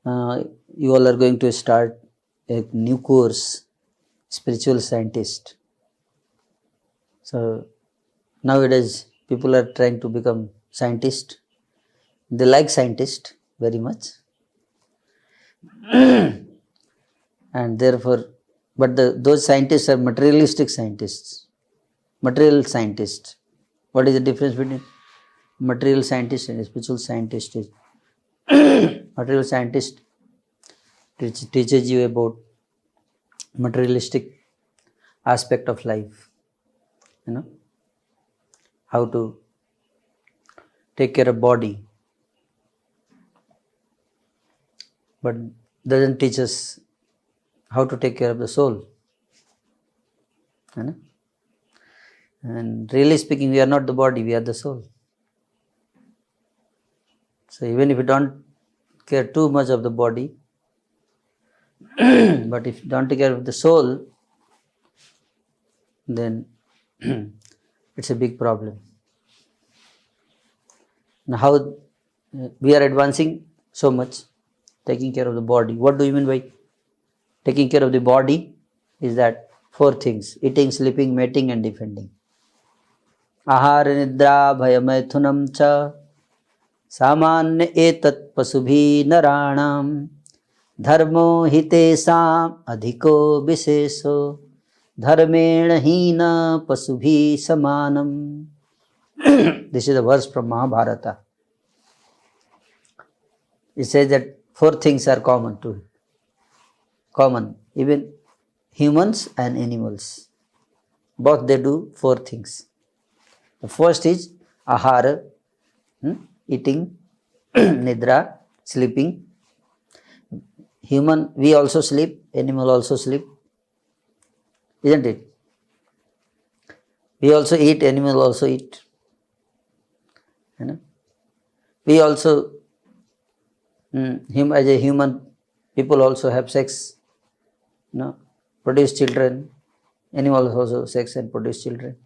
You all are going to start a new course, spiritual scientist. So nowadays people are trying to become scientist. They like scientist very much, and therefore, but those scientists are materialistic scientists, material scientists. What is the difference between material scientist and spiritual scientist? Is material scientist teaches you about materialistic aspect of life, how to take care of body, but doesn't teach us how to take care of the soul. And really speaking, we are not the body, we are the soul. So even if you don't care too much of the body, but if you don't take care of the soul, then it's a big problem. Now how we are advancing so much, taking care of the body. What do you mean by taking care of the body? Is that 4 things: eating, sleeping, mating and defending. आहार निद्रा भय मैथुनम च सामान्य एतत् पशुभिः नराणां धर्मो हि तेषाम् अधिको विशेषो धर्मेण हीन पशुभिः समानम. This is a verse from Mahabharata. It says that 4 things are common, even humans and animals. Both they do 4 things. The first is ahara, eating, nidra, sleeping. Human, we also sleep, animal also sleep, isn't it? We also eat, animal also eat. We also, as a human, people also have sex, produce children. Animals also sex and produce children.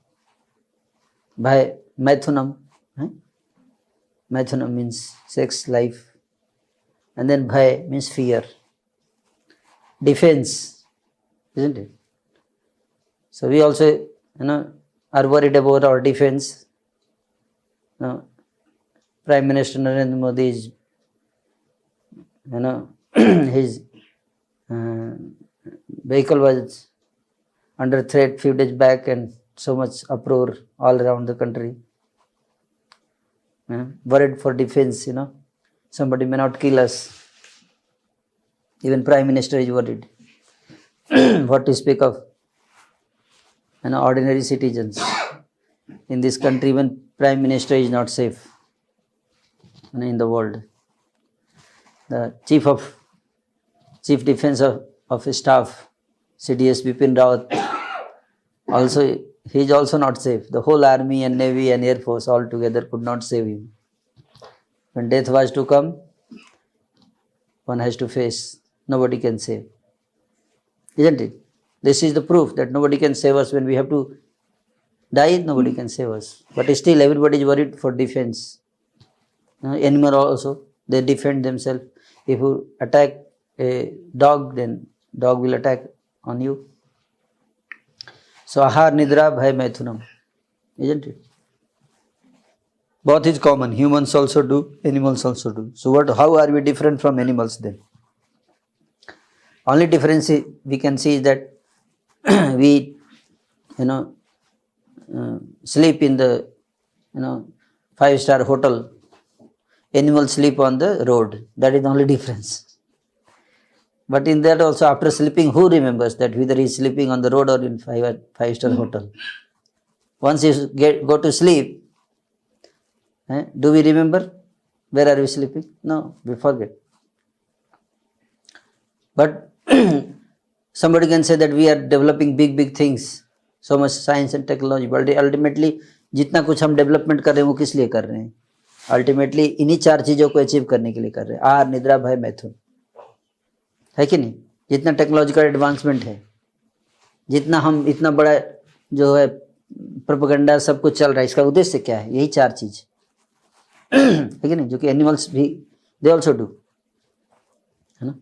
By Maithunam, Maithunam means sex life, and then Bhai means fear, defense, isn't it? So we also, are worried about our defense. Prime Minister Narendra Modi is, his vehicle was under threat few days back, and so much uproar all around the country. Worried for defense, somebody may not kill us. Even Prime Minister is worried. What to speak of ordinary citizens. In this country, even Prime Minister is not safe in the world. The Chief Defense of Staff, CDS Bipin Rawat, also he is also not safe. The whole army and navy and air force all together could not save him. When death was to come, one has to face. Nobody can save, isn't it? This is the proof that nobody can save us. When we have to die, nobody can save us. But still everybody is worried for defense. Animal also, they defend themselves. If you attack a dog, then dog will attack on you. So ahar nidra bhai maithunam, isn't it? Both is common. Humans also do, animals also do. So how are we different from animals then? Only difference we can see is that we sleep in the 5-star hotel. Animals sleep on the road. That is the only difference. But in that also, after sleeping, who remembers that whether he is sleeping on the road or in 5-star hotel? Once you go to sleep, do we remember where are we sleeping? No, we forget. But somebody can say that we are developing big things, so much science and technology, but ultimately जितना कुछ हम development कर रहे हैं वो किस लिए कर रहे हैं? अल्टीमेटली इन्हीं 4 चीजों को अचीव करने के लिए कर रहे हैं. आहार निद्रा भय मैथुन, है कि नहीं? जितना टेक्नोलॉजिकल एडवांसमेंट है, जितना हम इतना बड़ा जो है प्रोपेगेंडा सब कुछ चल रहा है, इसका उद्देश्य क्या है? यही 4 चीज है कि नहीं? जो कि एनिमल्स भी दे ऑल्सो डू. है ना.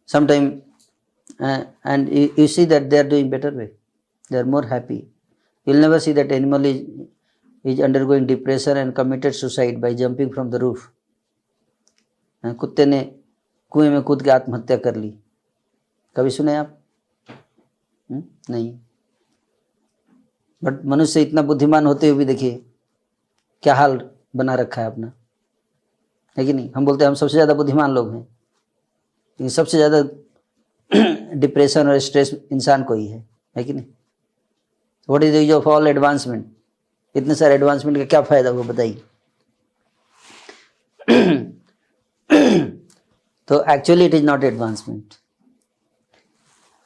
Sometime and you see that they are doing better way. They are more happy. You will never see that animal is undergoing depression and committed suicide by jumping from the roof. कुत्ते ने कुएं में कूद के आत्महत्या कर ली, कभी सुने आप? नहीं. बट मनुष्य इतना बुद्धिमान होते हुए भी देखिए क्या हाल बना रखा है अपना, है कि नहीं? हम बोलते हैं हम सबसे ज़्यादा बुद्धिमान लोग हैं, लेकिन सबसे ज़्यादा डिप्रेशन और स्ट्रेस इंसान को ही है कि नहीं? What is the use of all advancement? इतने सारे एडवांसमेंट का क्या फायदा हुआ बताइए? तो actually it is not advancement.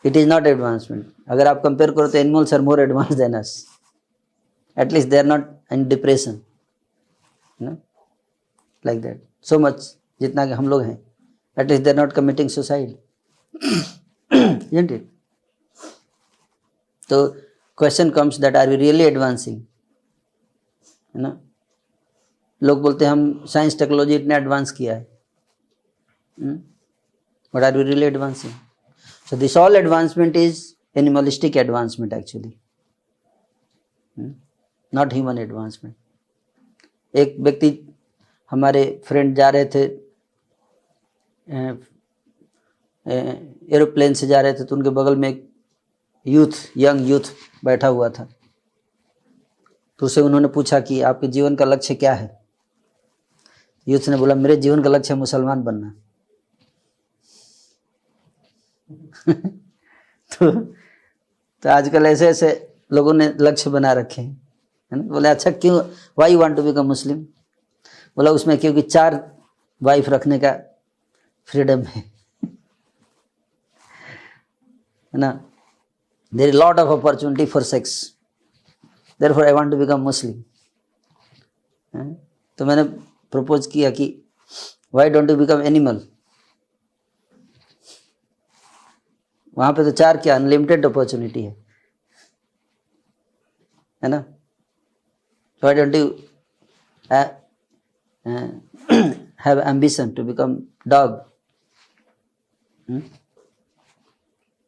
It is not advancement. अगर आप कंपेयर करो तो animals are more advance than us. At least they are not in depression, like that so much जितना कि हम लोग हैं. At least they are not committing suicide. Isn't it? तो question comes that are we really advancing, है ना? लोग बोलते हैं हम साइंस टेक्नोलॉजी इतने एडवांस किया है, but are we really advancing? So this all advancement is animalistic advancement actually, not human advancement. एक व्यक्ति हमारे फ्रेंड जा रहे थे, एरोप्लेन से जा रहे थे, तो उनके बगल में एक यंग यूथ बैठा हुआ था. तो उसे उन्होंने पूछा कि आपके जीवन का लक्ष्य क्या है? यूथ ने बोला मेरे जीवन का लक्ष्य है मुसलमान बनना. तो आजकल ऐसे ऐसे लोगों ने लक्ष्य बना रखे हैं, है ना? बोले अच्छा क्यों, why you want to become Muslim? बोला उसमें क्योंकि 4 वाइफ रखने का फ्रीडम है ना. There is lot of opportunity for sex, therefore I want to become Muslim. तो मैंने प्रपोज किया कि why don't you become animal? वहां पे तो 4 क्या अनलिमिटेड अपॉर्चुनिटी है ना. Why don't you have ambition to become dog?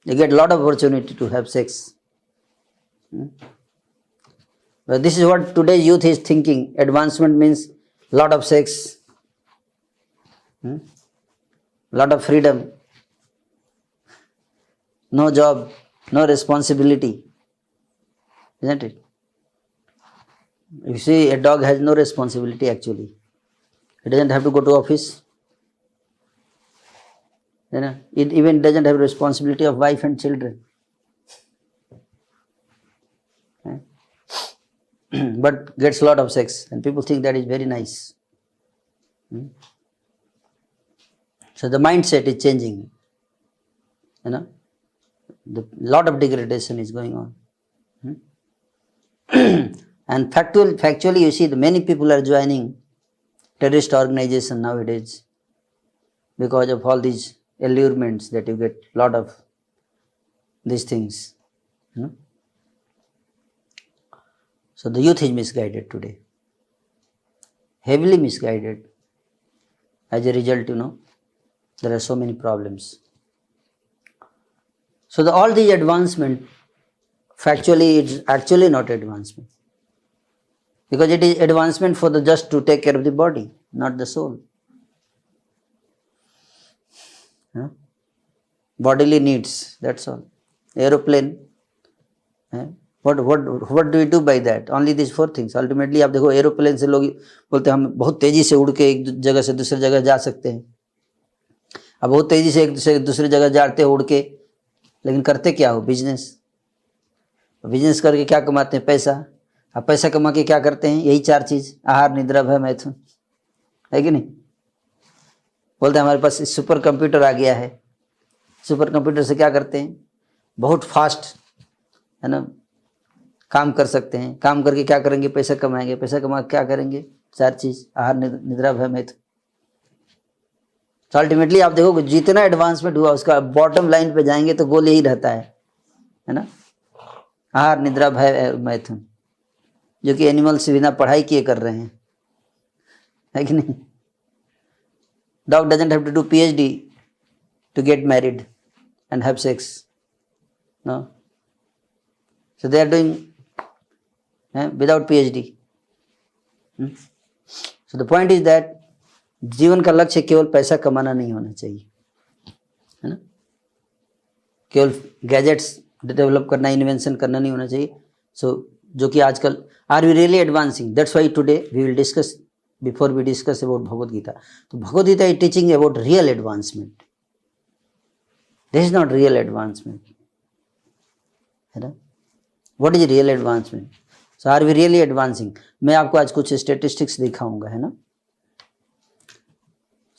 You get lot of opportunity to have sex. But this is what today's youth is thinking. Advancement means lot of sex, lot of freedom, no job, no responsibility, isn't it? You see, a dog has no responsibility actually. It doesn't have to go to office. You know, it even doesn't have responsibility of wife and children. But gets a lot of sex, and people think that is very nice. So the mindset is changing. You know, the lot of degradation is going on. And factually, you see, many people are joining terrorist organization nowadays because of all these allurements that you get lot of these things. So the youth is misguided today, heavily misguided. As a result, there are so many problems. So all these advancement, factually, it's actually not advancement. Because it is advancement for just to take care of the body, not the soul. Bodily needs, that's all. Aeroplane, what do we do by that? Only these 4 things. Ultimately, आप देखो aeroplane से लोग बोलते हैं हम बहुत तेजी से उड़ के एक जगह से दूसरी जगह जा सकते हैं. अब बहुत तेजी से एक से दूसरी जगह जाते हैं उड़ के, लेकिन करते क्या हो? बिजनेस. बिजनेस करके क्या कमाते हैं? पैसा. अब पैसा कमा के क्या करते हैं? यही 4 चीज, आहार, निद्रा, भय, मैथुन, है कि नहीं? बोलते हैं हमारे पास सुपर कंप्यूटर आ गया है. सुपर कंप्यूटर से क्या करते हैं? बहुत फास्ट, है ना, काम कर सकते हैं. काम करके क्या करेंगे? पैसा कमाएंगे. पैसा कमा क्या करेंगे? 4 चीज, आहार, निद्रा, भय, मैथुन. तो अल्टीमेटली आप देखोगे जितना एडवांसमेंट हुआ उसका बॉटम लाइन पे जाएंगे तो गोल यही रहता है ना, आहार, निद्रा, भय, मैथुन, जो कि एनिमल से बिना पढ़ाई किए कर रहे हैं, है कि नहीं? Dog doesn't have to do PhD to get married and have sex. No. So they are doing without PhD. So the point is that जीवन का लक्ष्य केवल पैसा कमाना नहीं होना चाहिए, है ना, केवल गैजेट्स डेवलप करना, इन्वेंशन करना नहीं होना चाहिए. सो जो कि आजकल, are we really advancing? That's why today we will discuss, before we discuss about Bhagavad Gita. तो Bhagavad Gita is teaching about real advancement. This is not real advancement, है ना. What is real advancement? So are we really advancing? मैं आपको आज कुछ statistics दिखाऊंगा, है ना.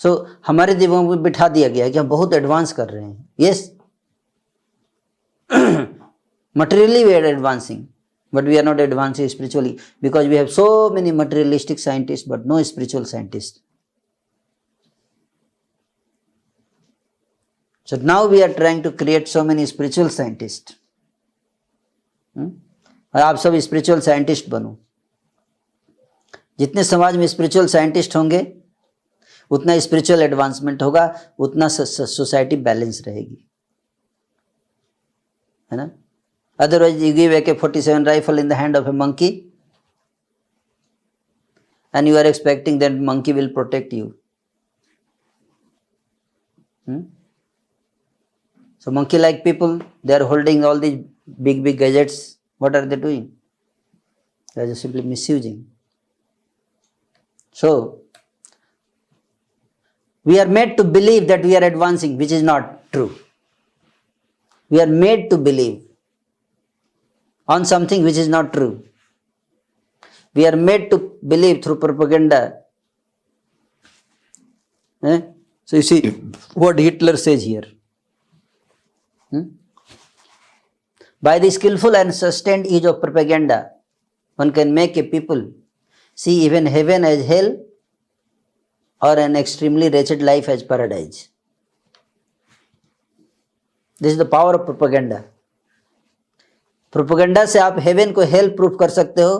सो हमारे दिमाग में बिठा दिया गया है कि हम बहुत एडवांस कर रहे हैं. Yes, materially we are advancing, but we are not advancing spiritually, because we have so many materialistic scientists but no spiritual scientists. So now we are trying to create so many spiritual scientists. और आप सब spiritual scientist बनो. जितने समाज में spiritual scientist होंगे उतना spiritual advancement होगा, उतना सोसाइटी बैलेंस रहेगी, है ना. Otherwise you give AK-47 rifle in the hand of a monkey and you are expecting that monkey will protect you. So monkey like people, they are holding all these big gadgets. What are they doing? They are just simply misusing. So we are made to believe that we are advancing, which is not true. We are made to believe on something which is not true. We are made to believe through propaganda. So you see what Hitler says here. By the skillful and sustained use of propaganda, one can make a people see even heaven as hell or an extremely wretched life as paradise. This is the power of propaganda. Propaganda से आप haven को hello proof कर सकते हो.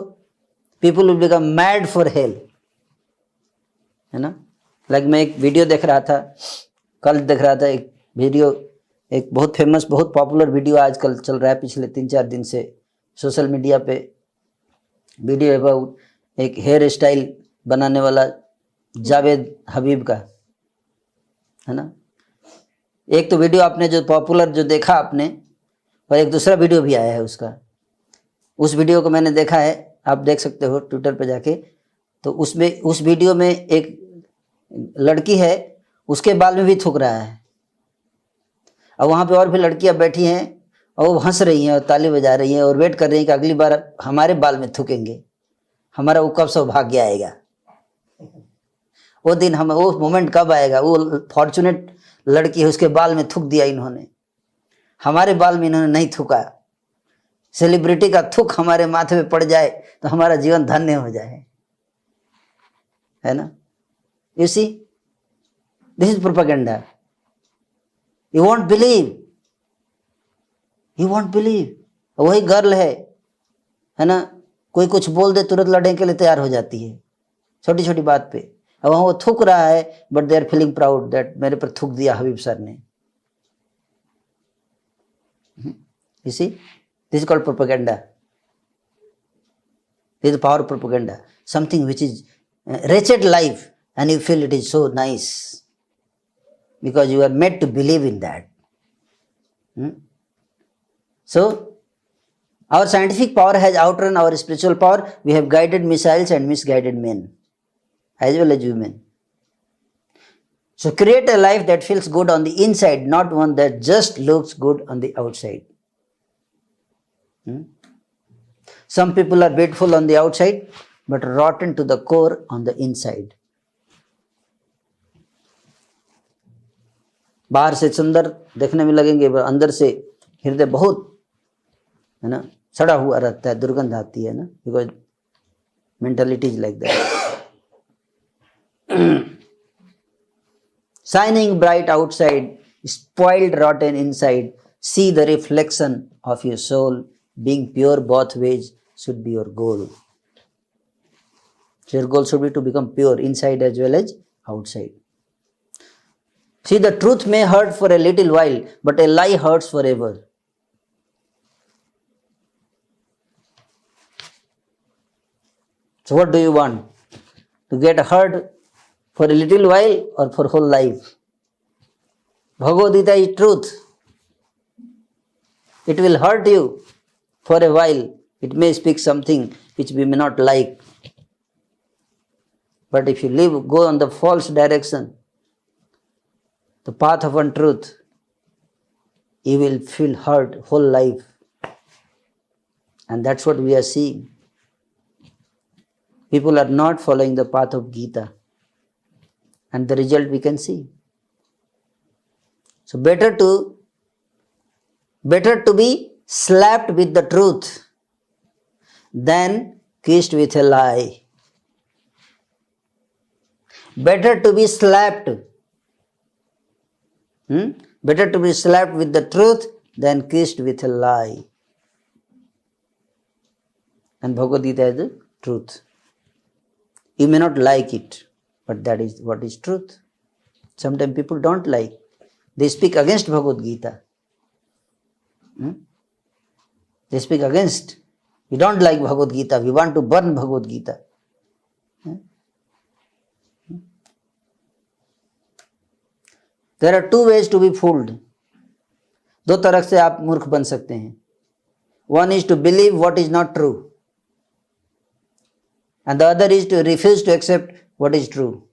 People will become mad for hello, है ना. Like मैं एक वीडियो देख रहा था, कल देख रहा था एक वीडियो, एक बहुत फेमस, बहुत पॉपुलर वीडियो आजकल चल रहा है पिछले 3-4 दिन से सोशल मीडिया पे. वीडियो अबाउट एक हेयर स्टाइल बनाने वाला जावेद हबीब का, है ना. एक तो वीडियो आपने जो पॉपुलर जो देखा आपने, और एक दूसरा वीडियो भी आया है उसका. उस वीडियो को मैंने देखा है, आप देख सकते हो ट्विटर पे जाके. तो उसमें, उस वीडियो में एक लड़की है, उसके बाल में भी थूक रहा है, और वहाँ पे और भी लड़कियाँ बैठी हैं और वो हंस रही हैं और ताली बजा रही हैं और वेट कर रही हैं कि अगली बार हमारे बाल में थूकेंगे, हमारा वो कब सौभाग्य आएगा, वो दिन, हम वो मोमेंट कब आएगा. वो फॉर्चुनेट लड़की है, उसके बाल में थूक दिया इन्होंने, हमारे बाल में इन्होंने नहीं थूका. सेलिब्रिटी का थूक हमारे माथे पे पड़ जाए तो हमारा जीवन धन्य हो जाए, है ना. You see, this is propaganda. You won't believe, you won't believe. वही गर्ल है ना, कोई कुछ बोल दे तुरंत लड़ने के लिए तैयार हो जाती है छोटी छोटी बात पे. अब वहाँ वो थूक रहा है, but they are feeling proud that मेरे पर थूक दिया हबीब सर ने. You see, this is called propaganda. This is the power of propaganda. Something which is wretched life, and you feel it is so nice because you are made to believe in that. So, our scientific power has outrun our spiritual power. We have guided missiles and misguided men, as well as women. So, create a life that feels good on the inside, not one that just looks good on the outside. Some people are beautiful on the outside but rotten to the core on the inside. बाहर से सुंदर देखने में लगेंगे, अंदर से हृदय बहुत, है ना, सड़ा हुआ रहता है, दुर्गंध आती है ना, because mentality is like that. Shining bright outside, spoiled rotten inside. See the reflection of your soul. Being pure both ways should be your goal. So your goal should be to become pure inside as well as outside. See, the truth may hurt for a little while, but a lie hurts forever. So what do you want? To get hurt for a little while or for whole life? Bhagavad Gita is truth. It will hurt you for a while. It may speak something which we may not like. But if you go on the false direction, the path of untruth, you will feel hurt whole life. And that's what we are seeing. People are not following the path of Gita. And the result we can see. So better to be slapped with the truth than kissed with a lie. Better to be slapped. Better to be slapped with the truth than kissed with a lie. And Bhagavad Gita is the truth. You may not like it, but that is what is truth. Sometimes people don't like. They speak against Bhagavad Gita. They speak against. We don't like Bhagavad Gita. We want to burn Bhagavad Gita. There are two ways to be fooled. दो तरह से आप मूर्ख बन सकते हैं. One is to believe what is not true. And the other is to refuse to accept what is true.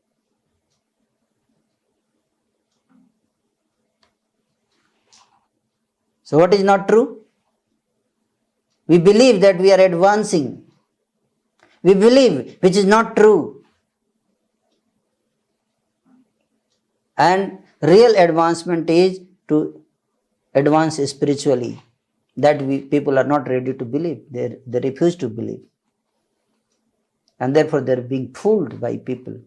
So what is not true? We believe that we are advancing. We believe which is not true. And real advancement is to advance spiritually. That people are not ready to believe. They refuse to believe. And therefore they are being fooled by people.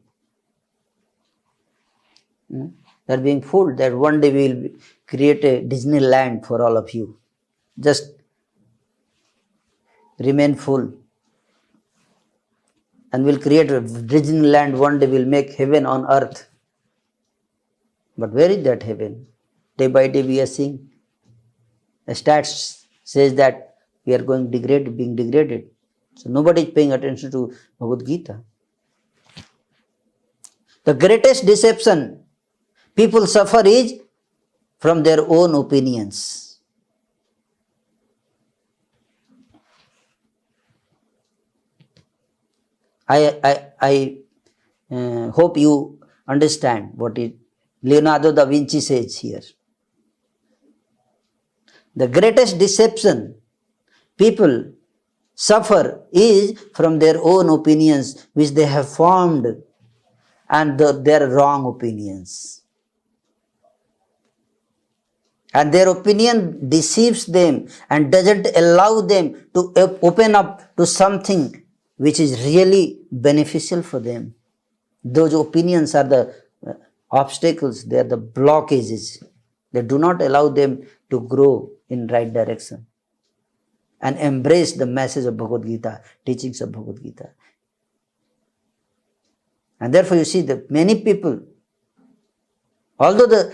They are being fooled that one day we will create a Disneyland for all of you. Just remain full. And we'll create a Disneyland one day, we'll make heaven on earth. But where is that heaven? Day by day we are seeing. The stats says that we are being degraded. So nobody is paying attention to Bhagavad Gita. The greatest deception people suffer is from their own opinions. I hope you understand what Leonardo da Vinci says here. The greatest deception people suffer is from their own opinions which they have formed, and their wrong opinions. And their opinion deceives them and doesn't allow them to open up to something which is really beneficial for them. Those opinions are the obstacles, they are the blockages. They do not allow them to grow in right direction and embrace the message of Bhagavad Gita, teachings of Bhagavad Gita. And therefore you see that many people, although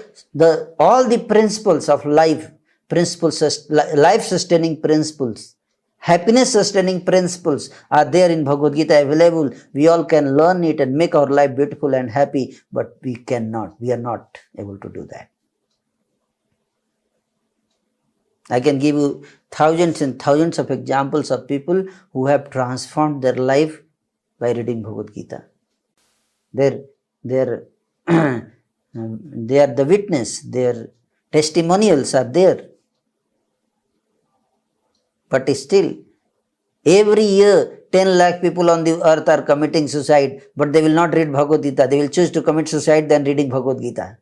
all the principles of life, life-sustaining principles, happiness-sustaining principles are there in Bhagavad Gita available. We all can learn it and make our life beautiful and happy, but we cannot. We are not able to do that. I can give you thousands and thousands of examples of people who have transformed their life by reading Bhagavad Gita. They are the witness, their testimonials are there. But still, every year 10 lakh people on the earth are committing suicide, but they will not read Bhagavad Gita. They will choose to commit suicide than reading Bhagavad Gita.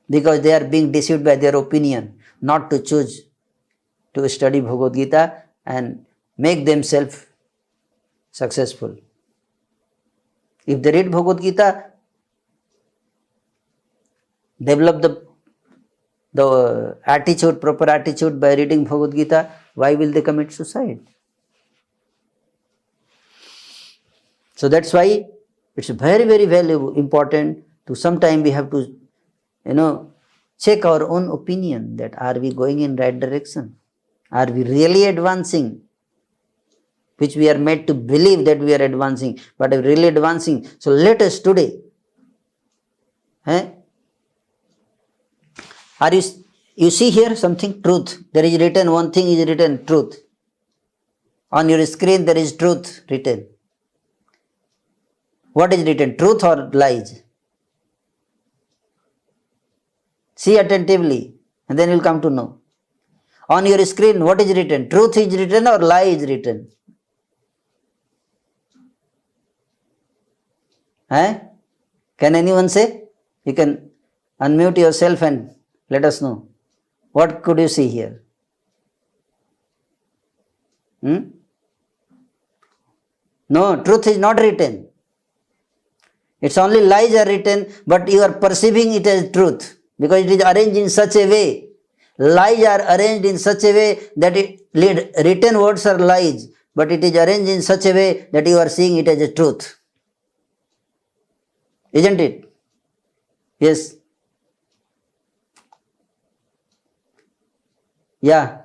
Because they are being deceived by their opinion, not to choose to study Bhagavad Gita and make themselves successful. If they read Bhagavad Gita, develop the attitude, proper attitude by reading Bhagavad Gita, why will they commit suicide? So that's why It's very, very valuable, important to sometime we have to, check our own opinion that are we going in right direction? Are we really advancing? Which we are made to believe that we are advancing, but are really advancing? So let us today, are you see here something, truth. There is written, one thing is written, truth. On your screen there is truth written. What is written, truth or lies? See attentively and then you will come to know. On your screen what is written, truth is written or lie is written? Can anyone say? You can unmute yourself and let us know. What could you see here? No, truth is not written. It's only lies are written, but you are perceiving it as truth because it is arranged in such a way. Lies are arranged in such a way that written words are lies, but it is arranged in such a way that you are seeing it as a truth. Isn't it? Yes. Yeah.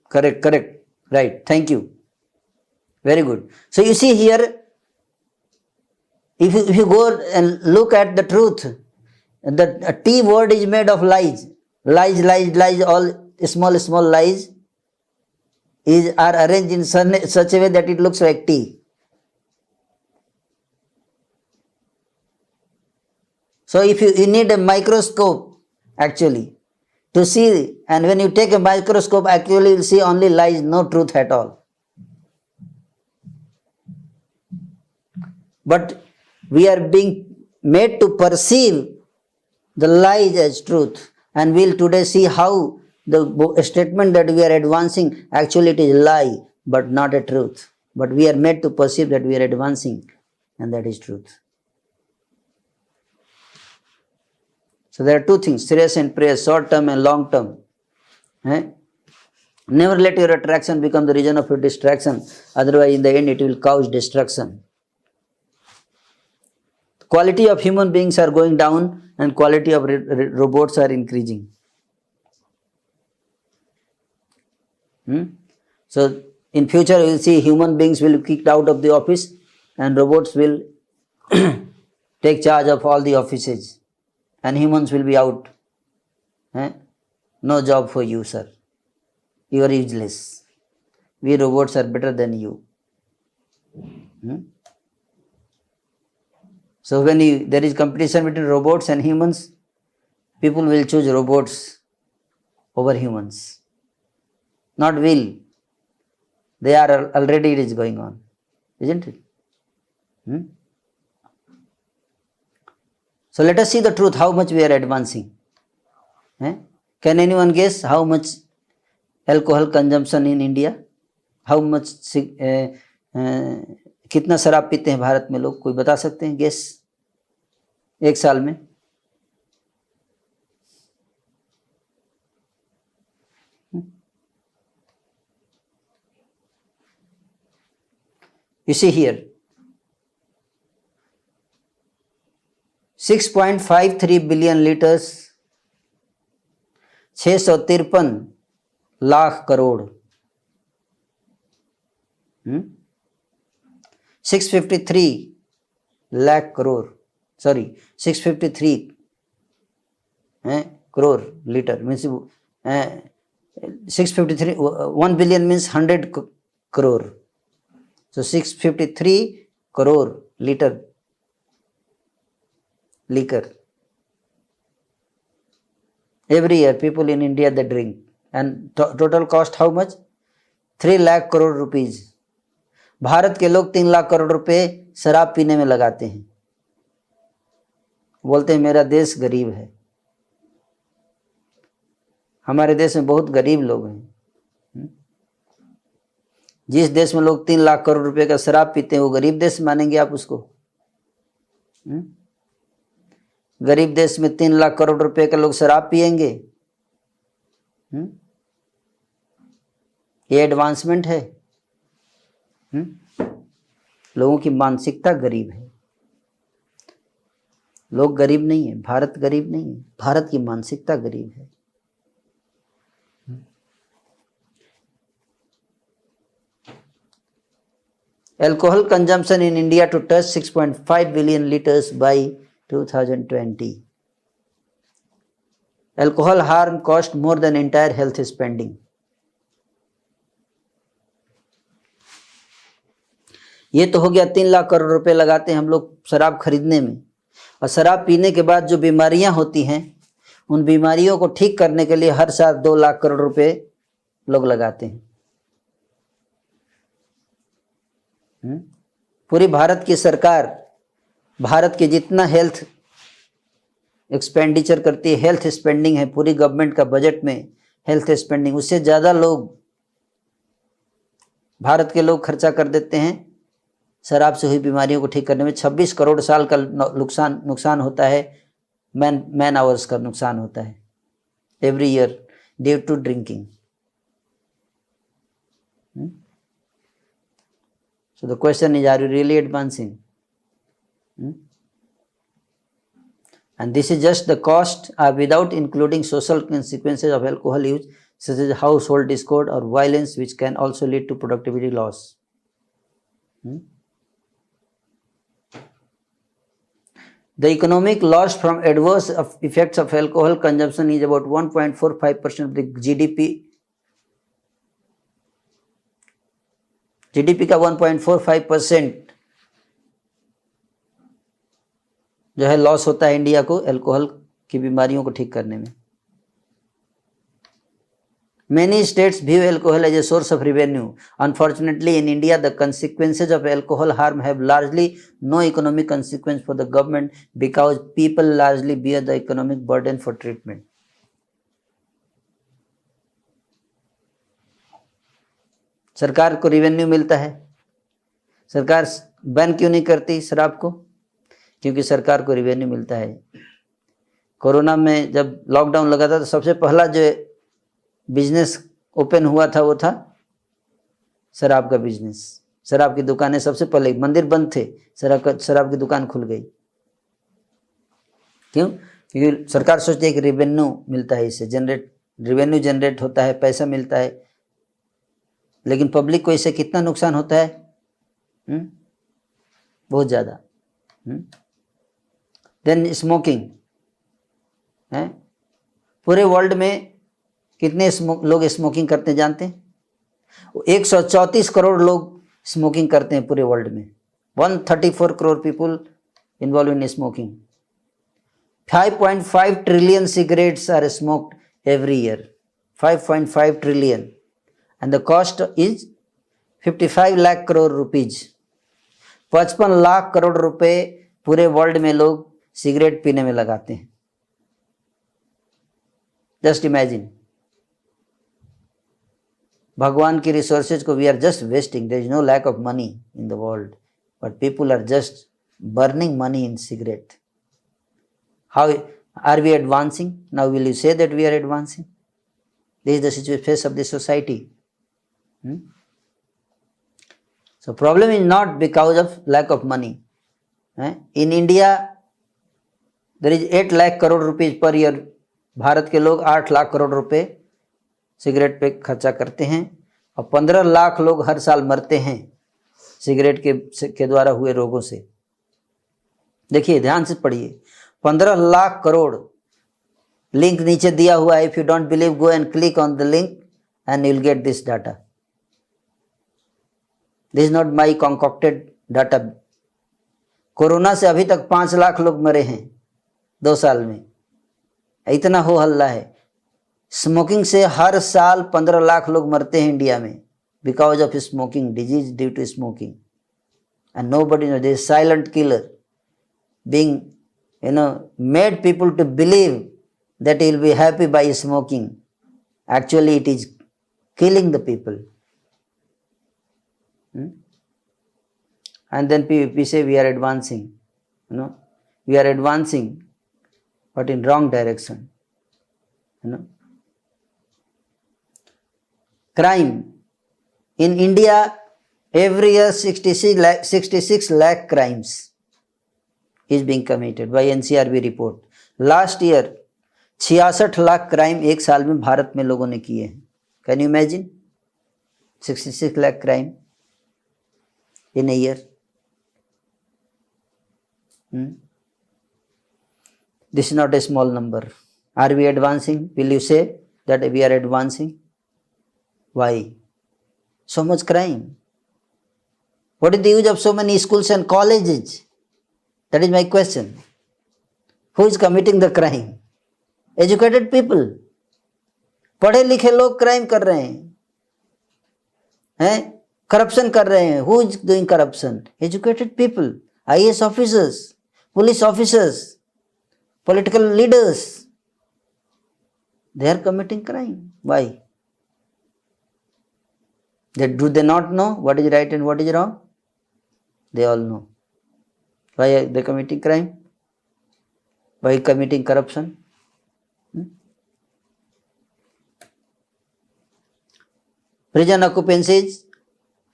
Correct. Right. Thank you. Very good. So you see here, if you go and look at the truth, the T word is made of lies. Lies, all small lies are arranged in such a way that it looks like T. So if you need a microscope actually to see, and when you take a microscope, actually you will see only lies, no truth at all. But we are being made to perceive the lies as truth, and we'll today see how the statement that we are advancing, actually it is lie, but not a truth. But we are made to perceive that we are advancing, and that is truth. So there are two things, serious and praise, short term and long term. Never let your attraction become the reason of your distraction, otherwise in the end it will cause destruction. Quality of human beings are going down and quality of robots are increasing. So in future we will see human beings will be kicked out of the office and robots will take charge of all the offices and humans will be out. No job for you, sir. You are useless. We robots are better than you. So when there is competition between robots and humans, people will choose robots over humans. Not will. They are already, it is going on. Isn't it? So let us see the truth, how much we are advancing. Can anyone guess how much alcohol consumption in India? How much कितना शराब पीते हैं भारत में लोग, कोई बता सकते हैं गेस एक साल में? You see here, 6.53 billion liters, 653 lakh crore, 653 lakh crore, sorry, 653 crore liter means 653, 1 billion means 100 crore. So 653 crore liter liquor. Every year people in India they drink, and total cost how much? 3 lakh crore rupees. Bharat के लोग 3 लाख करोड़ रुपए शराब पीने में लगाते हैं, बोलते हैं मेरा देश गरीब है। हमारे देश में बहुत गरीब लोग हैं। जिस देश में लोग 3 लाख करोड़ रुपए का शराब पीते हैं वो गरीब देश मानेंगे आप उसको? गरीब देश में 3 लाख करोड़ रुपए के लोग शराब पिएंगे? ये एडवांसमेंट है? लोगों की मानसिकता गरीब है। लोग गरीब नहीं है, भारत गरीब नहीं है, भारत की मानसिकता गरीब है। Alcohol consumption in India to touch 6.5 billion liters by 2020. Alcohol harm cost more than entire health spending. ये तो हो गया 3 लाख करोड़ रुपए लगाते हैं हम लोग शराब खरीदने में, और शराब पीने के बाद जो बीमारियां होती हैं उन बीमारियों को ठीक करने के लिए हर साल 2 लाख करोड़ रुपए लोग लगाते हैं। पूरी भारत की सरकार भारत के जितना हेल्थ एक्सपेंडिचर करती है, हेल्थ स्पेंडिंग है पूरी गवर्नमेंट का बजट में, हेल्थ स्पेंडिंग उससे ज़्यादा लोग भारत के लोग खर्चा कर देते हैं शराब से हुई बीमारियों को ठीक करने में। 26 करोड़ साल का नुकसान होता है, मैन आवर्स का नुकसान होता है every year due to drinking. So the question is, are you really advancing? And this is just the cost without including social consequences of alcohol use, such as household discord or violence, which can also lead to productivity loss. The economic loss from adverse effects of alcohol consumption is about 1.45% of the GDP. GDP का 1.45% जो है loss होता है India को alcohol की बीमारियों को ठीक करने में। Many states view alcohol as a source of revenue. Unfortunately, in India, the consequences of alcohol harm have largely no economic consequence for the government because people largely bear the economic burden for treatment. सरकार को revenue मिलता है, सरकार ban क्यों नहीं करती शराब को? क्योंकि सरकार को रिवेन्यू मिलता है। कोरोना में जब लॉकडाउन लगा था तो सबसे पहला जो बिजनेस ओपन हुआ था वो था शराब का बिजनेस। शराब की दुकानें सबसे पहले, मंदिर बंद थे, शराब की दुकान खुल गई। क्यों? क्योंकि सरकार सोचती है कि रिवेन्यू मिलता है, इससे रिवेन्यू जनरेट होता है, पैसा मिलता है। लेकिन पब्लिक को इससे कितना नुकसान होता है? बहुत ज़्यादा। देन स्मोकिंग है, पूरे वर्ल्ड में कितने लोग स्मोकिंग करते हैं जानते हैं? 134 करोड़ लोग स्मोकिंग करते हैं पूरे वर्ल्ड में। 134 crore people involve in smoking. 5.5 trillion cigarettes are smoked every year. 5.5 trillion. And the cost is 55 lakh crore rupees. 55 lakh crore रुपए पूरे वर्ल्ड में लोग सिगरेट पीने में लगाते हैं। जस्ट इमेजिन, भगवान की रिसोर्सेज को we are just wasting. There is no lack of money in the world, but people are just burning money in cigarette. How are we advancing? Now will you say that we are advancing? This is the situation of the society. So problem is not because of lack of money. In India there is 8 lakh crore rupees per year. Bharat के लोग 8 लाख करोड़ रुपए cigarette पे खर्चा करते हैं और 15 लाख लोग हर साल मरते हैं सिगरेट के द्वारा हुए रोगों से। देखिए, ध्यान से पढ़िए, 15 लाख करोड़। लिंक नीचे दिया हुआ है, if you don't believe go and click on the link and you will get this data. This is not my concocted data. Corona से अभी तक 5 लाख लोग मरे हैं 2 साल में, इतना हो हल्ला है. स्मोकिंग से हर साल 15 लाख लोग मरते हैं इंडिया में because of smoking, disease due to smoking. And nobody knows. This silent killer being, made people to believe that he will be happy by smoking. Actually, it is killing the people. And then we say we are advancing. We are advancing. but in wrong direction. Crime in India, every year 66 lakh crimes is being committed by NCRB report. Last year 66 lakh crime एक साल में भारत में लोगों ने किए हैं. Can you imagine 66 lakh crime in a year? This is not a small number. Are we advancing? Will you say that we are advancing? Why so much crime? What is the use of so many schools and colleges? That is my question. Who is committing the crime? Educated people. पढ़े लिखे लोग crime कर रहे हैं, corruption कर रहे हैं. Who is doing corruption? Educated people, IAS officers, police officers, political leaders. They are committing crime. Why? Do they not know what is right and what is wrong? They all know. Why are they committing crime? Why committing corruption? Prison occupancy is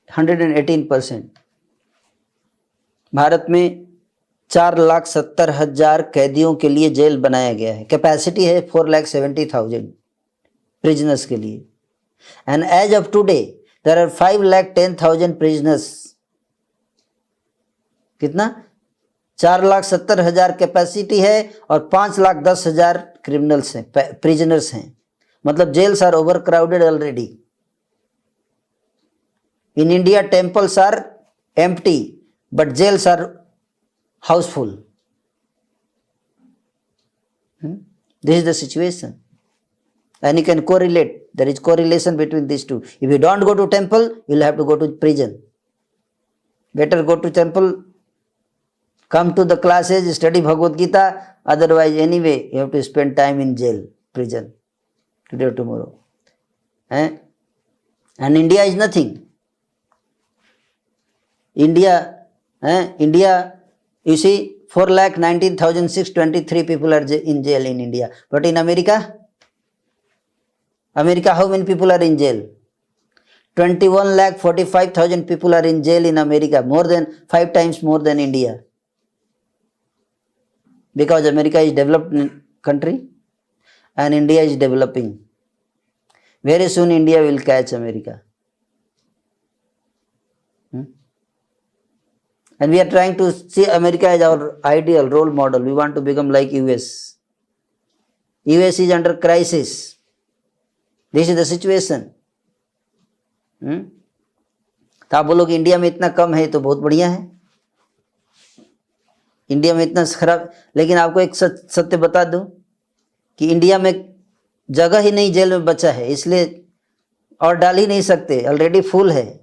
118%. Bharat में 4,70,000 कैदियों के लिए jail बनाया गया है. Capacity है 4,70,000 prisoners के लिए. And as of today there are 5,10,000 prisoners. कितना? 4,70,000 कैपेसिटी है और 5,10,000 क्रिमिनल्स हैं, प्रिजनर्स हैं. मतलब jails are overcrowded already. In India, temples are empty, but jails are houseful. This is the situation. And you can correlate. There is correlation between these two. If you don't go to temple, you will have to go to prison. Better go to temple, come to the classes, study Bhagavad Gita. Otherwise, anyway, you have to spend time in jail, prison, today or tomorrow. And India is nothing. India, you see, 4,19,623 people are in jail in India. But in America, how many people are in jail? 21,45,000 people are in jail in America, more than 5 times more than India. Because America is developed country and India is developing. Very soon India will catch America. And we are trying to see America as our ideal role model. We want to become like US. US is under crisis. This is the situation. तो आप बोलोगे India में इतना कम है तो बहुत बढ़िया है. इंडिया में इतना खराब. लेकिन आपको एक सत्य बता दूं कि इंडिया में जगह ही नहीं जेल में बचा है, इसलिए और डाल ही नहीं सकते, ऑलरेडी फुल है.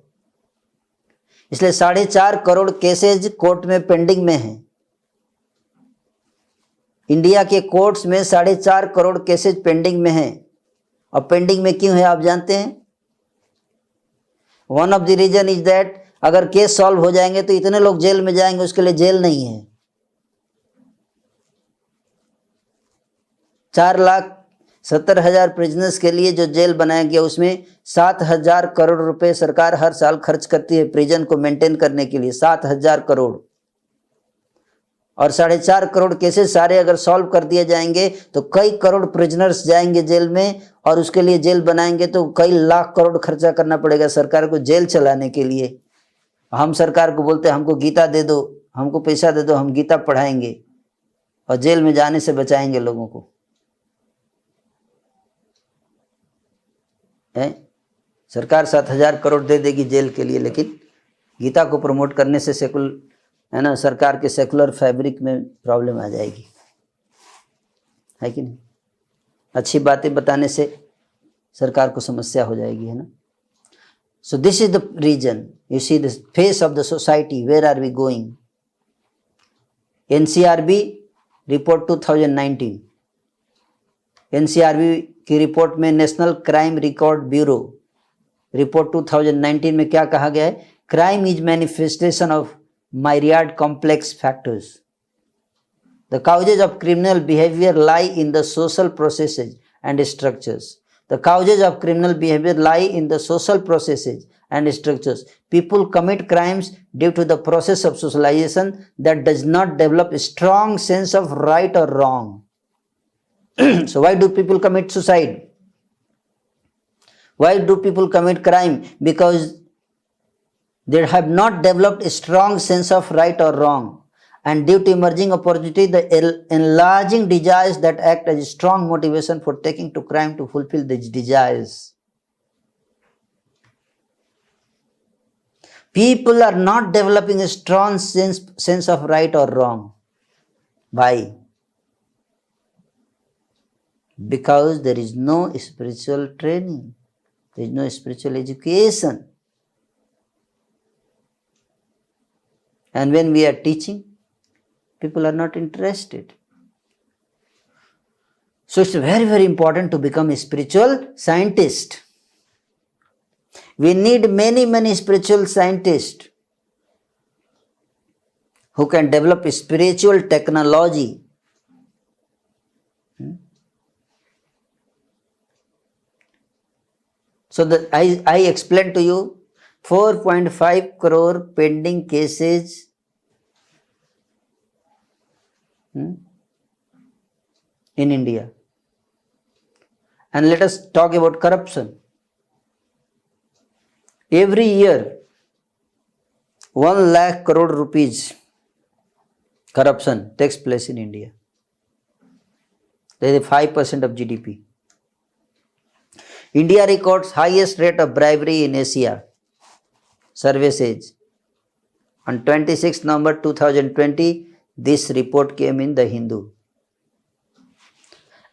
इसलिए 4.5 करोड़ केसेज कोर्ट में पेंडिंग में हैं. इंडिया के कोर्ट्स में 4.5 करोड़ केसेज पेंडिंग में हैं. और पेंडिंग में क्यों है आप जानते हैं? One of the reason is that अगर केस सॉल्व हो जाएंगे तो इतने लोग जेल में जाएंगे, उसके लिए जेल नहीं है. 4,70,000 प्रिजनर्स के लिए जो जेल बनाया गया उसमें 7,000 करोड़ रुपए सरकार हर साल खर्च करती है प्रिजन को मेंटेन करने के लिए. 7,000 करोड़. और 4.5 करोड़ केसेस सारे अगर सॉल्व कर दिए जाएंगे तो कई करोड़ प्रिजनर्स जाएंगे जेल में, और उसके लिए जेल बनाएंगे तो कई लाख करोड़ खर्चा करना पड़ेगा सरकार को जेल चलाने के लिए. हम सरकार को बोलते हैं हमको गीता दे दो, हमको पैसा दे दो, हम गीता पढ़ाएंगे और जेल में जाने से बचाएंगे लोगों को. सरकार 7,000 करोड़ दे देगी जेल के लिए, लेकिन गीता को प्रमोट करने से है ना, सरकार के सेकुलर फैब्रिक में प्रॉब्लम आ जाएगी, है कि नहीं? अच्छी बातें बताने से सरकार को समस्या हो जाएगी, है ना. So this is the reason. You see the face of the society, where are we going. NCRB report 2019. NCRB की रिपोर्ट में national crime record bureau report 2019 में क्या कहा गया है? Crime is manifestation of myriad complex factors. The causes of criminal behavior lie in the social processes and structures. The causes of criminal behavior lie in the social processes and structures. People commit crimes due to the process of socialization that does not develop a strong sense of right or wrong. So why do people commit suicide? Why do people commit crime? Because they have not developed a strong sense of right or wrong. And due to emerging opportunity, the enlarging desires that act as a strong motivation for taking to crime to fulfill these desires. People are not developing a strong sense of right or wrong. Why? Because there is no spiritual training. There is no spiritual education. And when we are teaching, people are not interested. So it's very, very important to become a spiritual scientist. We need many, many spiritual scientists who can develop a spiritual technology. So I explained to you 4.5 crore pending cases in India. And let us talk about corruption. Every year, 1 lakh crore rupees corruption takes place in India. That is 5% of GDP. India records highest rate of bribery in Asia. Survey says. On 26 November 2020, this report came in the Hindu.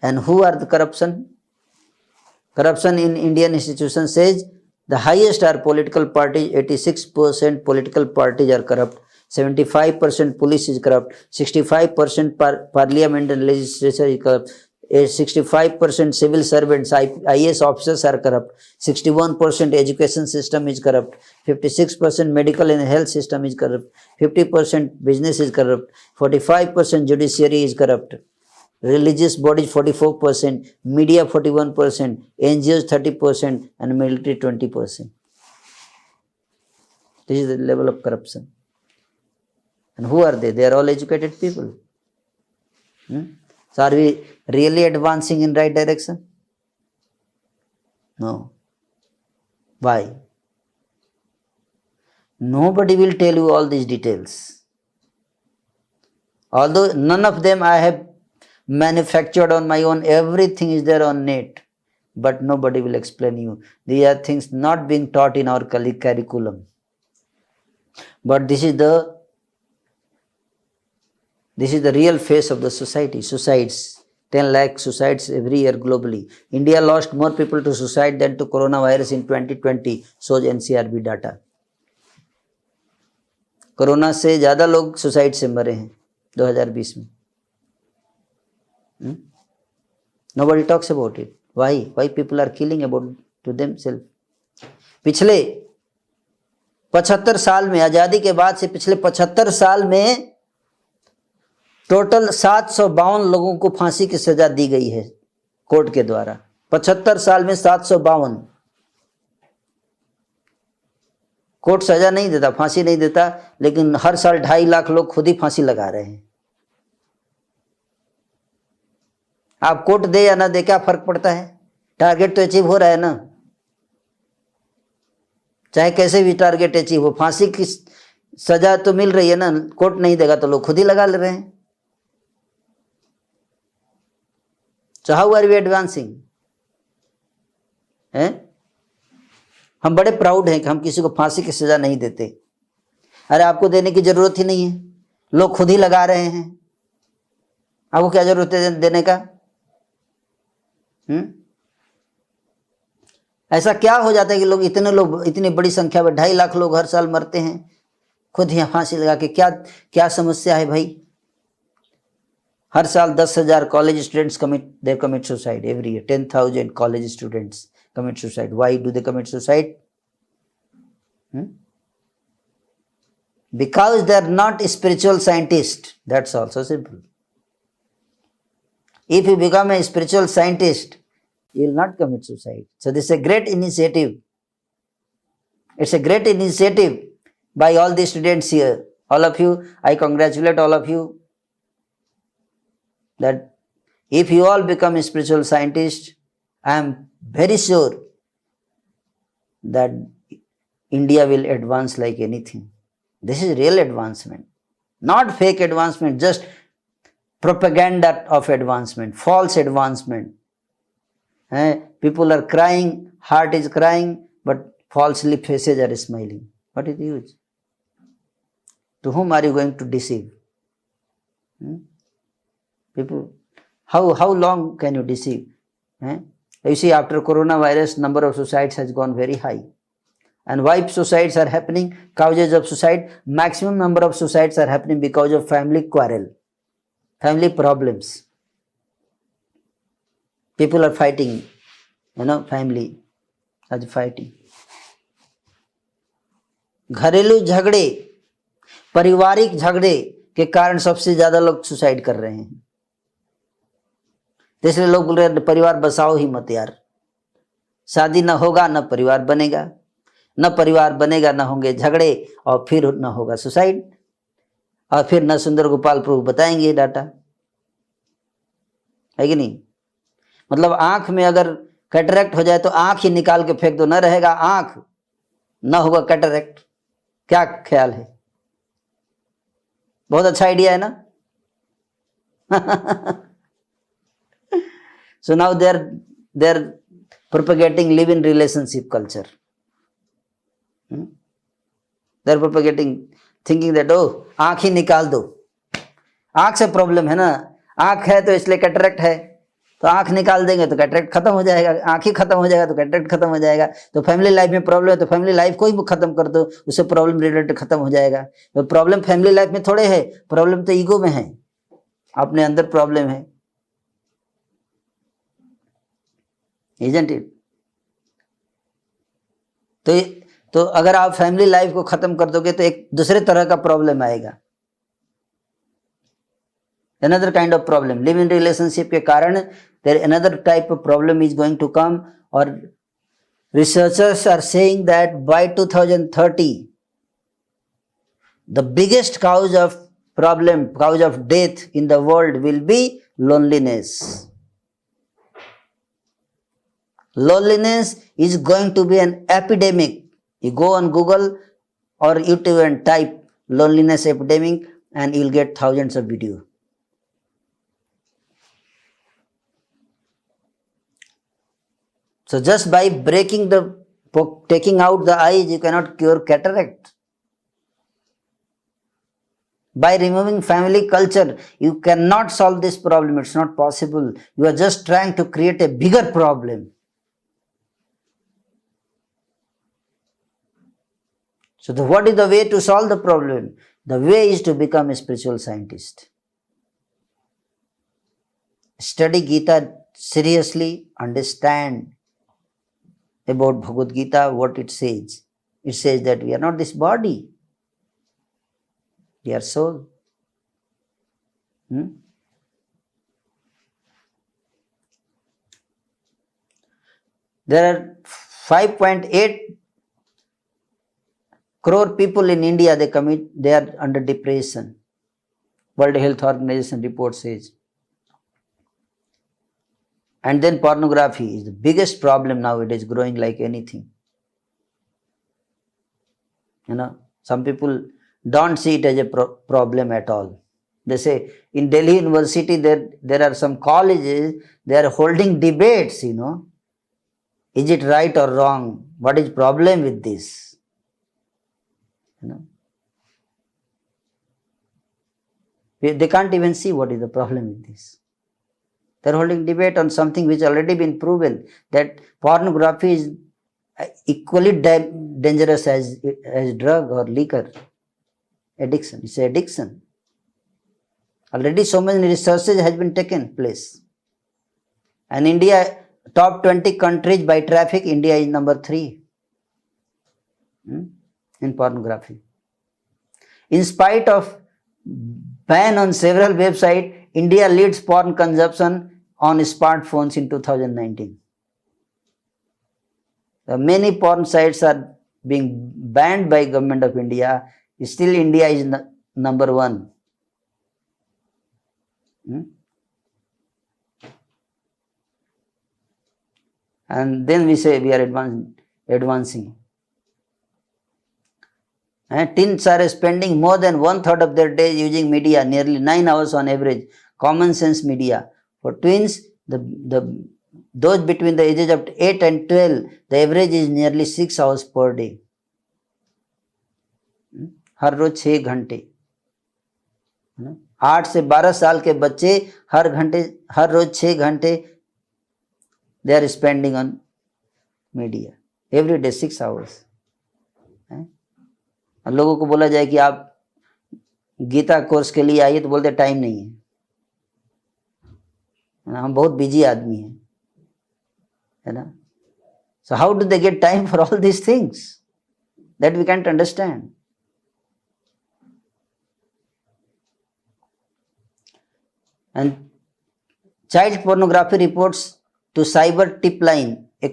And who are the corruption? Corruption in Indian institutions says the highest are political parties. 86% political parties are corrupt. 75% police is corrupt. 65% parliament and legislature is corrupt. 65% civil servants, IAS officers are corrupt. 61% education system is corrupt. 56% medical and health system is corrupt. 50% business is corrupt. 45% judiciary is corrupt. Religious bodies 44%, media 41%, NGOs 30%, and military 20%. This is the level of corruption. And who are they? They are all educated people. So are we really advancing in right direction? No. Why? Nobody will tell you all these details. Although none of them I have manufactured on my own, everything is there on net. But nobody will explain you. These are things not being taught in our curriculum. But this is the real face of the society. Suicides. 10 lakh suicides every year globally. India lost more people to suicide than to coronavirus in 2020, shows NCRB data. Corona से ज़्यादा लोग suicide से मरे हैं 2020 में. Nobody talks about it. Why? Why people are killing about to themselves? पिछले 75 साल में, आज़ादी के बाद से पिछले 75 साल में टोटल 752 लोगों को फांसी की सजा दी गई है कोर्ट के द्वारा. 75 साल में 752. कोर्ट सजा नहीं देता, फांसी नहीं देता, लेकिन हर साल 2.5 लाख लोग खुद ही फांसी लगा रहे हैं. आप कोर्ट दे या ना दे, क्या फर्क पड़ता है? टारगेट तो अचीव हो रहा है ना. चाहे कैसे भी टारगेट अचीव हो, फांसी की सजा तो मिल रही है ना. कोर्ट नहीं देगा तो लोग खुद ही लगा ले रहे हैं. So how are we advancing? हम बड़े प्राउड हैं कि हम किसी को फांसी की सजा नहीं देते. अरे आपको देने की जरूरत ही नहीं है, लोग खुद ही लगा रहे हैं. आपको क्या जरूरत है देने का? ऐसा क्या हो जाता है कि लोग इतनी बड़ी संख्या में 2.5 लाख लोग हर साल मरते हैं खुद ही फांसी लगा के? क्या समस्या है भाई? हर साल 10,000 college students commit suicide every year. 10,000 college students commit suicide. Why do they commit suicide? Because they are not spiritual scientists. That's also simple. If you become a spiritual scientist, you will not commit suicide. So this is a great initiative. It's a great initiative by all the students here. All of you, I congratulate all of you that if you all become a spiritual scientist, I am very sure that India will advance like anything. This is real advancement, not fake advancement, just propaganda of advancement, false advancement. People are crying, heart is crying, but falsely faces are smiling. What is the use? To whom are you going to deceive? People, how long can you deceive? You see, after coronavirus, number of suicides has gone very high. And why suicides are happening? Causes of suicide, maximum number of suicides are happening because of family quarrel, family problems. People are fighting, family is fighting. घरेलू झगड़े, पारिवारिक झगड़े के कारण सबसे ज्यादा लोग suicide कर रहे हैं. इसलिए लोग बोल रहे परिवार बसाओ ही मत यार. शादी न होगा न परिवार बनेगा, न परिवार बनेगा न होंगे झगड़े, और फिर न होगा सुसाइड, और फिर न सुंदर गोपाल प्रभु बताएंगे डाटा, है कि नहीं? मतलब आंख में अगर कैटरेक्ट हो जाए तो आंख ही निकाल के फेंक दो, न रहेगा आंख, न होगा कैटरेक्ट. क्या ख्याल है? बहुत अच्छा आइडिया है ना? So now they're propagating live-in relationship culture. They're propagating, thinking that आंख ही निकाल दो. आंख से प्रॉब्लम है ना, आंख है तो इसलिए कैटरेक्ट है, तो आंख निकाल देंगे तो कैटरेक्ट खत्म हो जाएगा, आंख ही खत्म हो जाएगा तो कैटरेक्ट खत्म हो जाएगा. तो फैमिली लाइफ में प्रॉब्लम है तो फैमिली लाइफ को ही खत्म कर दो, उससे प्रॉब्लम रिलेटेड खत्म हो जाएगा. तो प्रॉब्लम फैमिली लाइफ में थोड़े है, प्रॉब्लम तो ईगो में है, अपने अंदर प्रॉब्लम है. Isn't it? तो अगर आप फैमिली लाइफ को खत्म कर दोगे तो एक दूसरे तरह का प्रॉब्लम आएगा, another kind of problem. Live in relationship के कारण there another type of problem is going to come, or researchers are saying that by 2030 the biggest cause of death in the world will be loneliness. Loneliness is going to be an epidemic. You go on Google or YouTube and type loneliness epidemic and you'll get thousands of videos. So just by taking out the eyes, you cannot cure cataract. By removing family culture, you cannot solve this problem. It's not possible. You are just trying to create a bigger problem. So what is the way to solve the problem? The way is to become a spiritual scientist. Study Gita seriously, understand about Bhagavad Gita, what it says. It says that we are not this body, we are soul. There are 5.8 crore people in India, they are under depression. World Health Organization report says. And then pornography is the biggest problem nowadays, growing like anything. Some people don't see it as a problem at all. They say in Delhi University there are some colleges, they are holding debates, Is it right or wrong? What is problem with this? They can't even see what is the problem with this. They're holding debate on something which already been proven, that pornography is equally dangerous as drug or liquor addiction. It's an addiction. Already so many researches has been taken place. And India, top 20 countries by traffic, India is number 3 in pornography. In spite of ban on several websites, India leads porn consumption on smartphones in 2019. Many porn sites are being banned by Government of India. Still India is number one. And then we say we are advancing. And teens are spending more than 1/3 of their day using media, nearly 9 hours on average. Common sense media. For twins, those between the ages of 8 and 12, the average is nearly 6 hours per day. हर रोज 6 घंटे. 8 से 12 साल के बच्चे हर रोज 6 घंटे they are spending on media. Every day 6 hours. लोगों को बोला जाए कि आप गीता कोर्स के लिए आइए तो बोलते टाइम नहीं है, हम बहुत बिजी आदमी हैं, है ना. So how do they get time for all these things? That we can't understand. And child pornography reports to Cyber Tip Line, a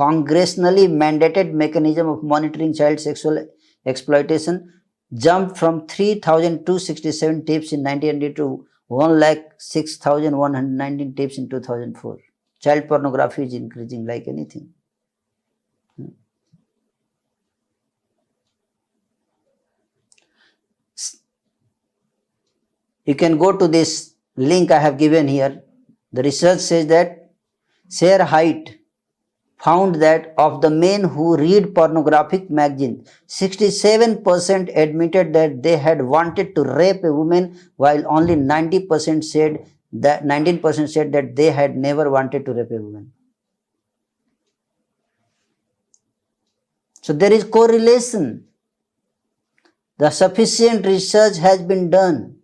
congressionally mandated mechanism of monitoring child sexual exploitation, jumped from 3,267 tips in 1990 to 1,06,119 tips in 2004. Child pornography is increasing like anything. You can go to this link I have given here. The research says that Sarah Haidt found that of the men who read pornographic magazines, 67% admitted that they had wanted to rape a woman, while only 19% said that they had never wanted to rape a woman. So there is correlation. The sufficient research has been done.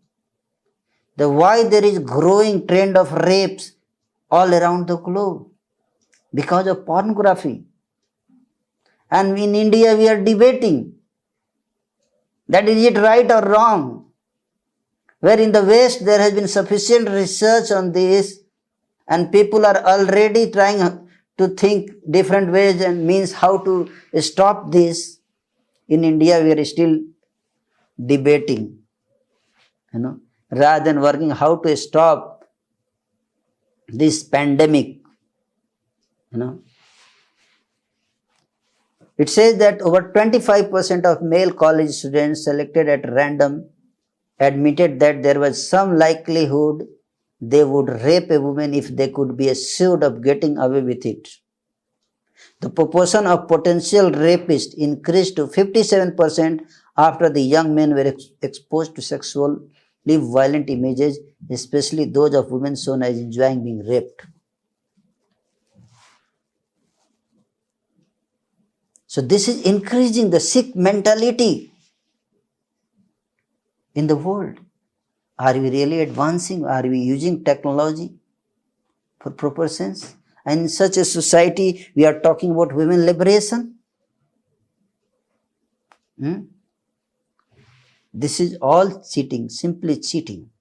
Why there is growing trend of rapes all around the globe? Because of pornography. And in India we are debating that is it right or wrong. Where in the West there has been sufficient research on this and people are already trying to think different ways and means how to stop this. In India we are still debating, rather than working how to stop this pandemic. It says that over 25% of male college students selected at random admitted that there was some likelihood they would rape a woman if they could be assured of getting away with it. The proportion of potential rapists increased to 57% after the young men were exposed to sexually violent images, especially those of women shown as enjoying being raped. So this is increasing the sick mentality in the world. Are we really advancing? Are we using technology for proper sense? And in such a society, we are talking about women liberation. This is all cheating, simply cheating.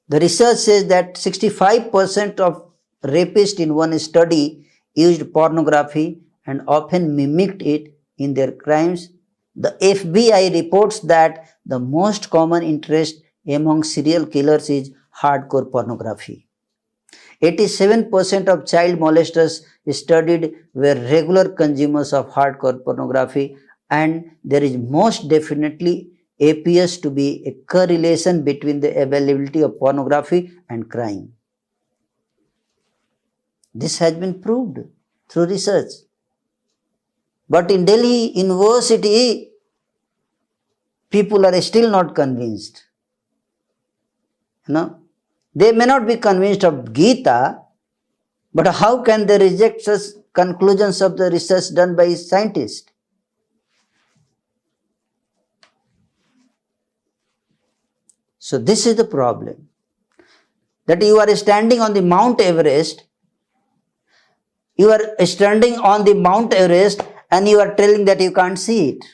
The research says that 65% of rapists in one study used pornography and often mimicked it in their crimes. The FBI reports that the most common interest among serial killers is hardcore pornography. 87% of child molesters studied were regular consumers of hardcore pornography, and there is most definitely appears to be a correlation between the availability of pornography and crime. This has been proved through research. But in Delhi University, people are still not convinced. They may not be convinced of Gita, but how can they reject such conclusions of the research done by scientists? So this is the problem. That you are standing on the Mount Everest, and you are telling that you can't see it.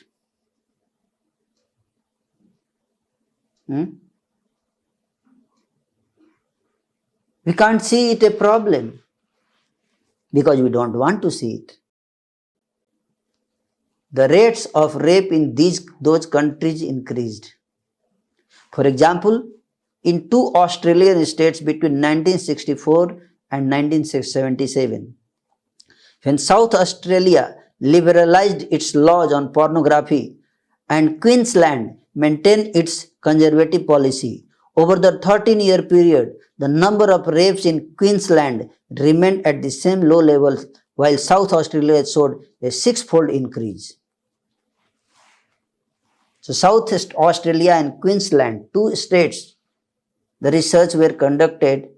We can't see it a problem because we don't want to see it. The rates of rape in those countries increased. For example, in two Australian states between 1964 and 1977, when South Australia liberalized its laws on pornography and Queensland maintained its conservative policy, over the 13-year period, the number of rapes in Queensland remained at the same low levels, while South Australia showed a six-fold increase. So South Australia and Queensland, two states, the research were conducted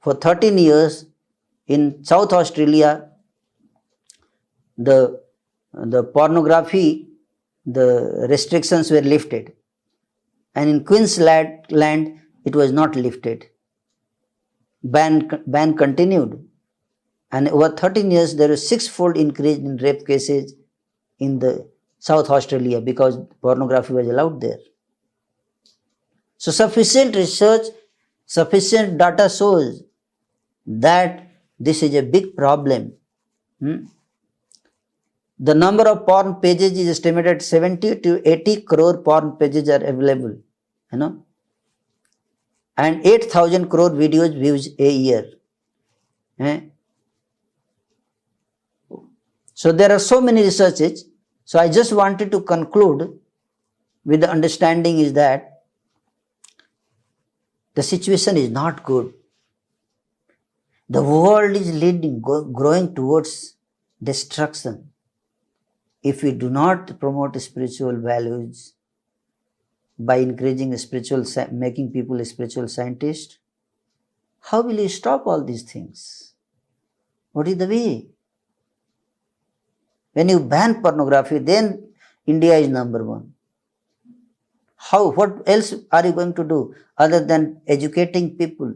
for 13 years. In South Australia, the pornography, the restrictions were lifted. And in Queensland, it was not lifted. Ban continued. And over 13 years, there was six-fold increase in rape cases in the South Australia because pornography was allowed there. So sufficient research, sufficient data shows that this is a big problem. The number of porn pages is estimated 70 to 80 crore porn pages are available, and 8,000 crore videos views a year. So there are so many researches. So I just wanted to conclude with the understanding is that the situation is not good. The world is growing towards destruction. If we do not promote spiritual values by encouraging making people a spiritual scientist, how will you stop all these things? What is the way? When you ban pornography, then India is number one. What else are you going to do other than educating people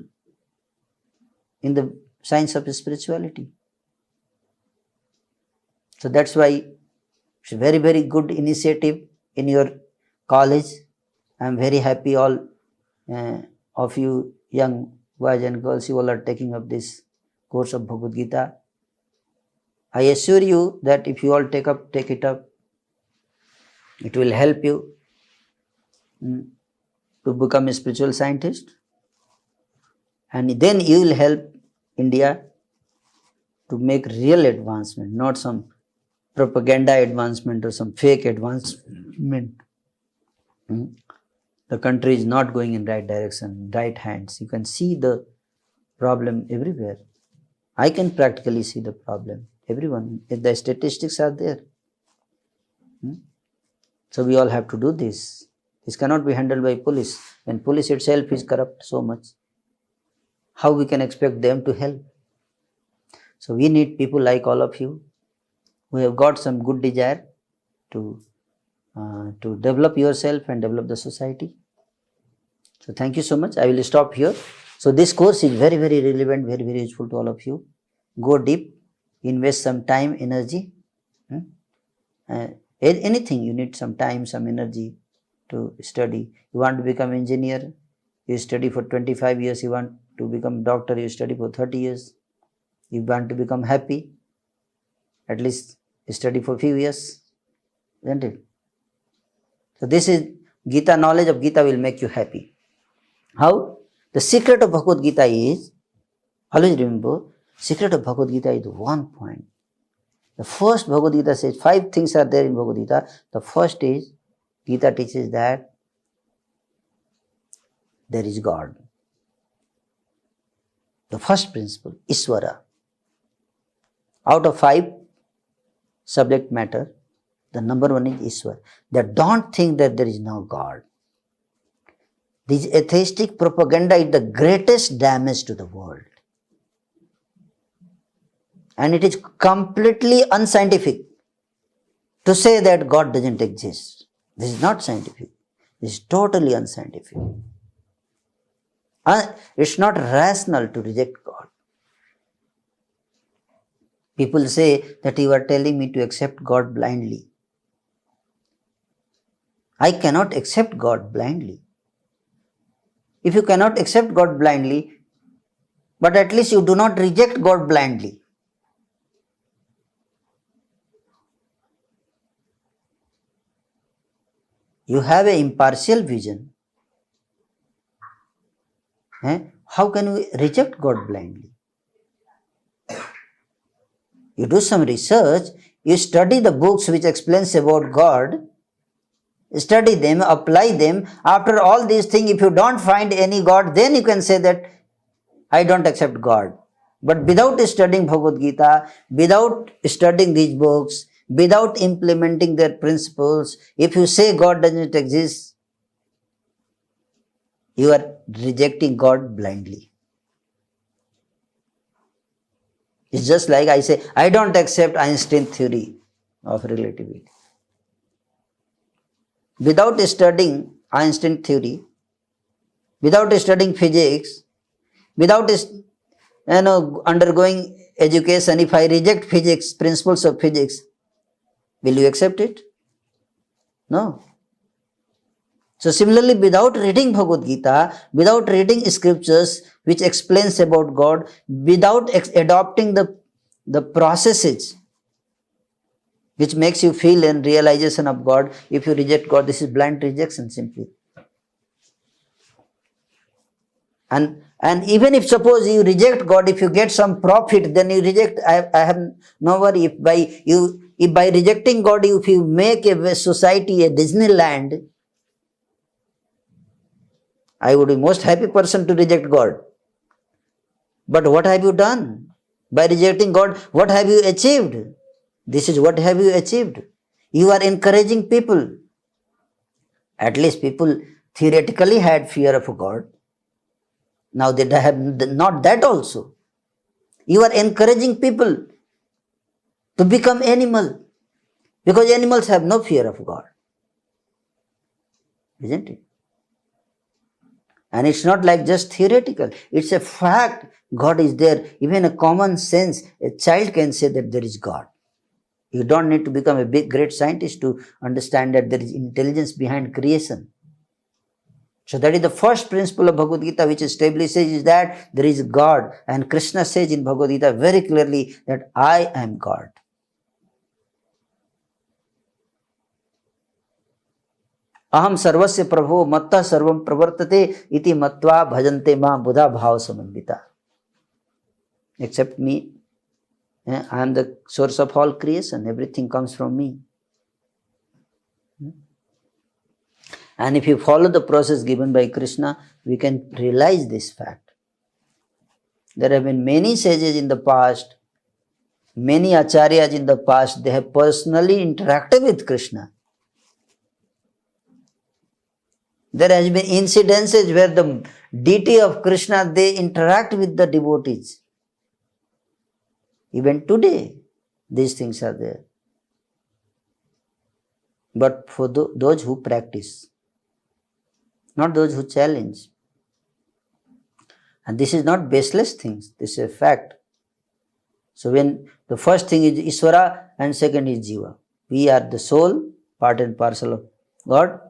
in the science of spirituality? So that's why it's a very, very good initiative in your college. I'm very happy all of you young boys and girls, you all are taking up this course of Bhagavad Gita. I assure you that if you all take it up, it will help you to become a spiritual scientist, and then you will help India to make real advancement, not some propaganda advancement or some fake advancement. The country is not going in right direction, right hands. You can see the problem everywhere. I can practically see the problem. Everyone, the statistics are there. So we all have to do this. This cannot be handled by police. When police itself is corrupt so much, how we can expect them to help? So we need people like all of you who have got some good desire to develop yourself and develop the society. So thank you so much. I will stop here. So this course is very, very relevant, very, very useful to all of you. Go deep. Invest some time, energy. Anything you need some time, some energy to study. You want to become engineer, you study for 25 years. You want to become doctor, you study for 30 years. You want to become happy, at least study for a few years, isn't it? So this is Gita. Knowledge of Gita will make you happy. How? The secret of Bhagavad Gita is, always remember, secret of Bhagavad Gita is one point. The first Bhagavad Gita says 5 things are there in Bhagavad Gita. The first is, Gita teaches that there is God. The first principle, Iswara. Out of 5 subject matter, the number 1 is Iswara. They don't think that there is no God. This atheistic propaganda is the greatest damage to the world. And it is completely unscientific to say that God doesn't exist. This is not scientific. This is totally unscientific. It's not rational to reject God. People say that you are telling me to accept God blindly. I cannot accept God blindly. If you cannot accept God blindly, But at least you do not reject God blindly. You have an impartial vision. How can we reject God blindly? You do some research, you study the books which explains about God, study them, apply them. After all these things, if you don't find any God, then you can say that I don't accept God. But without studying Bhagavad Gita, without studying these books, without implementing their principles, if you say God doesn't exist, you are rejecting God blindly. It's just like I say, I don't accept Einstein's theory of relativity. Without studying Einstein theory, without studying physics, without undergoing education, if I reject physics, principles of physics, will you accept it? No. So similarly, without reading Bhagavad Gita, without reading scriptures which explains about God, without adopting the processes which makes you feel and realization of God, if you reject God, this is blind rejection simply. And even if suppose you reject God, if you get some profit, then you reject. I have no worry. If by rejecting God, if you make a society a Disneyland, I would be most happy person to reject God. But what have you done? By rejecting God, what have you achieved? This is what have you achieved. You are encouraging people. At least people theoretically had fear of God. Now they have not that also. You are encouraging people to become animal, because animals have no fear of God. Isn't it? And it's not like just theoretical. It's a fact. God is there. Even a common sense, a child can say that there is God. You don't need to become a big, great scientist to understand that there is intelligence behind creation. So that is the first principle of Bhagavad Gita, which establishes is that there is God. And Krishna says in Bhagavad Gita very clearly that I am God. Aham sarvasya prabho matta sarvam pravartate iti matva bhajante ma buddha bhava samambita. Except me, I am the source of all creation. Everything comes from me. And if you follow the process given by Krishna, we can realize this fact. There have been many sages in the past, many acharyas in the past, they have personally interacted with Krishna. There has been incidences where the deity of Krishna, they interact with the devotees. Even today, these things are there. But for those who practice, not those who challenge. And this is not baseless things, this is a fact. So when the first thing is Iswara and second is Jiva. We are the soul, part and parcel of God.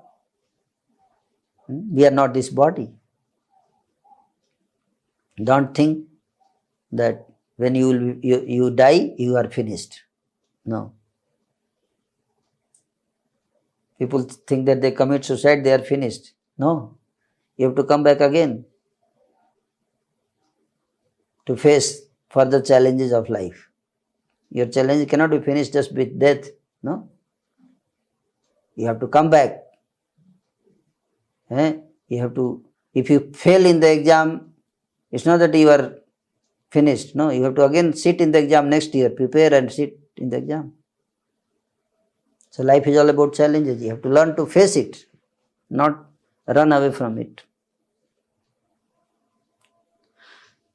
We are not this body. Don't think that when you die, you are finished. No. People think that they commit suicide, they are finished. No. You have to come back again to face further challenges of life. Your challenge cannot be finished just with death. No. You have to come back. You have to, if you fail in the exam, it's not that you are finished. No, you have to again sit in the exam next year, prepare and sit in the exam. So life is all about challenges. You have to learn to face it, not run away from it.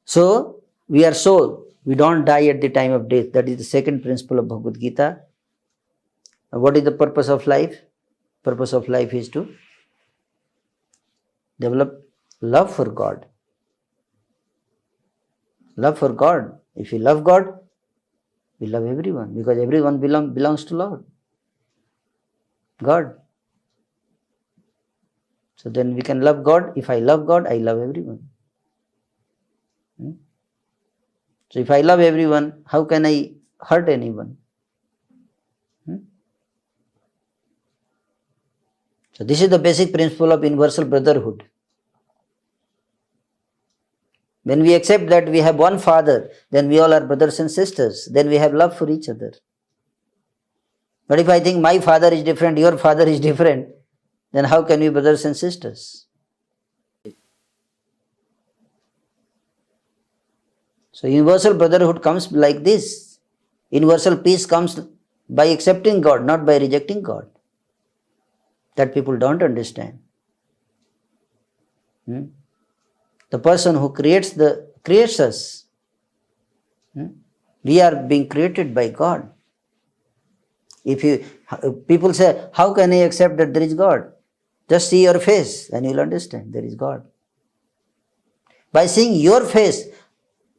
So we are soul. We don't die at the time of death. That is the second principle of Bhagavad Gita. What is the purpose of life? Purpose of life is to develop love for God. Love for God. If you love God, we love everyone, because everyone belongs to Lord, God. So then we can love God. If I love God, I love everyone. So if I love everyone, how can I hurt anyone? So this is the basic principle of universal brotherhood. When we accept that we have one Father, then we all are brothers and sisters. Then we have love for each other. But if I think my father is different, your father is different, then how can we be brothers and sisters? So universal brotherhood comes like this. Universal peace comes by accepting God, not by rejecting God. That people don't understand. The person who creates us. We are being created by God. People say, how can I accept that there is God? Just see your face and you'll understand there is God. By seeing your face,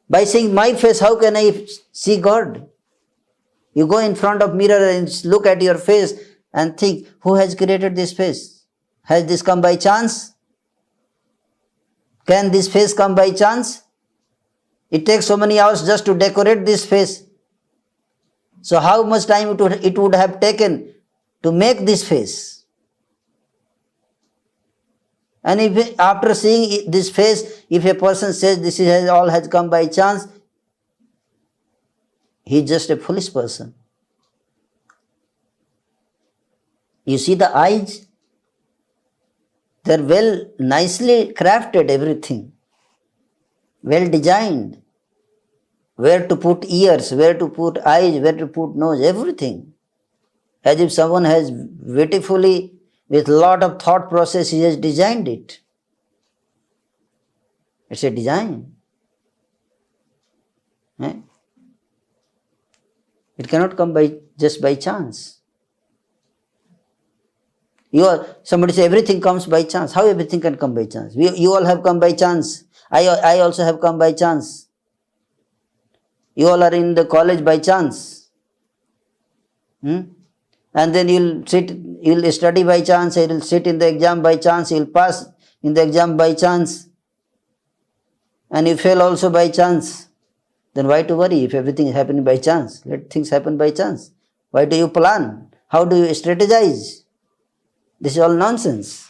by seeing my face, how can I see God? You go in front of mirror and look at your face and think, who has created this face? Has this come by chance? Can this face come by chance? It takes so many hours just to decorate this face. So how much time it would have taken to make this face? And if after seeing this face, if a person says this all has come by chance, he is just a foolish person. You see the eyes, they are well, nicely crafted, everything, well designed. Where to put ears, where to put eyes, where to put nose, everything. As if someone has beautifully, with lot of thought process, he has designed it. It's a design. It cannot come just by chance. Somebody say everything comes by chance. How everything can come by chance? You all have come by chance. I also have come by chance. You all are in the college by chance. And then you'll study by chance, you'll sit in the exam by chance, you'll pass in the exam by chance. And you fail also by chance. Then why to worry if everything is happening by chance? Let things happen by chance. Why do you plan? How do you strategize? This is all nonsense.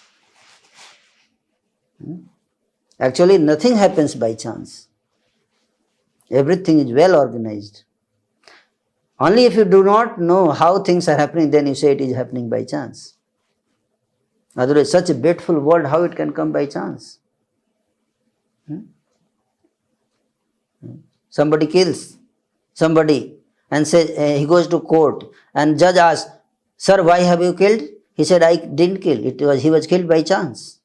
Actually, nothing happens by chance. Everything is well organized. Only if you do not know how things are happening, then you say it is happening by chance. Otherwise, such a beautiful world, how it can come by chance? Somebody kills somebody and says, he goes to court and judge asks, sir, why have you killed? He said, I didn't kill. He was killed by chance.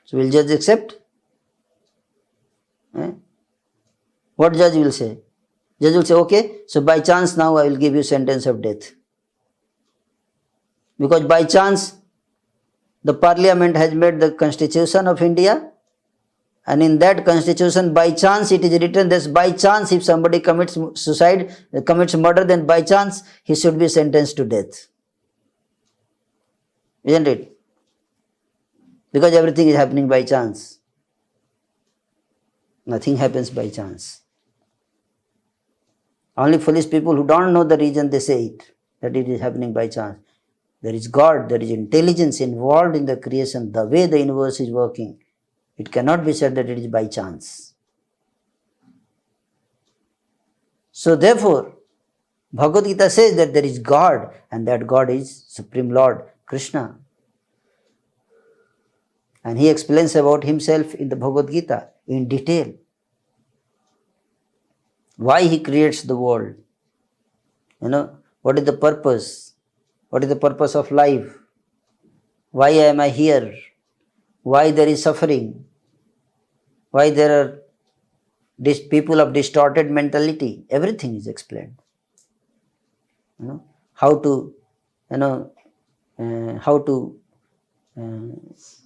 So will judge accept? What judge will say? Judge will say, okay, so by chance now I will give you sentence of death. Because by chance the parliament has made the constitution of India, and in that constitution by chance it is written that by chance if somebody commits suicide, commits murder, then by chance he should be sentenced to death. Isn't it? Because everything is happening by chance. Nothing happens by chance. Only foolish people who don't know the reason they say it, that it is happening by chance. There is God, there is intelligence involved in the creation, the way the universe is working. It cannot be said that it is by chance. So therefore, Bhagavad Gita says that there is God, and that God is Supreme Lord Krishna. And he explains about himself in the Bhagavad Gita in detail. Why he creates the world. What is the purpose? What is the purpose of life? Why am I here? Why there is suffering? Why there are people of distorted mentality? Everything is explained. How to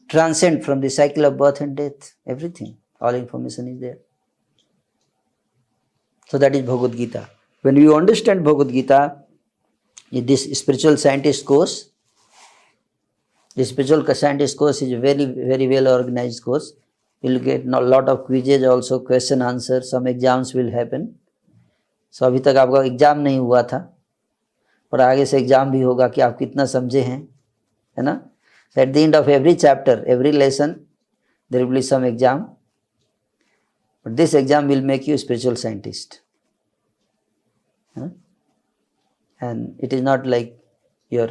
transcend from the cycle of birth and death. Everything. All information is there. So that is Bhagavad Gita. When you understand Bhagavad Gita, this spiritual scientist course, the spiritual scientist course is a very, very well organized course. you'll get a lot of quizzes also, question answer, some exams will happen. So अभी तक आपका exam नहीं हुआ था, और आगे से exam भी होगा कि आप कितना समझे हैं, है ना. At the end of every chapter, every lesson, there will be some exam, but this exam will make you a spiritual scientist. And it is not like your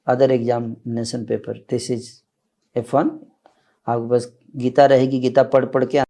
other examination paper. This is F1. आपके पास गीता रहेगी, गीता पढ़ पढ़ के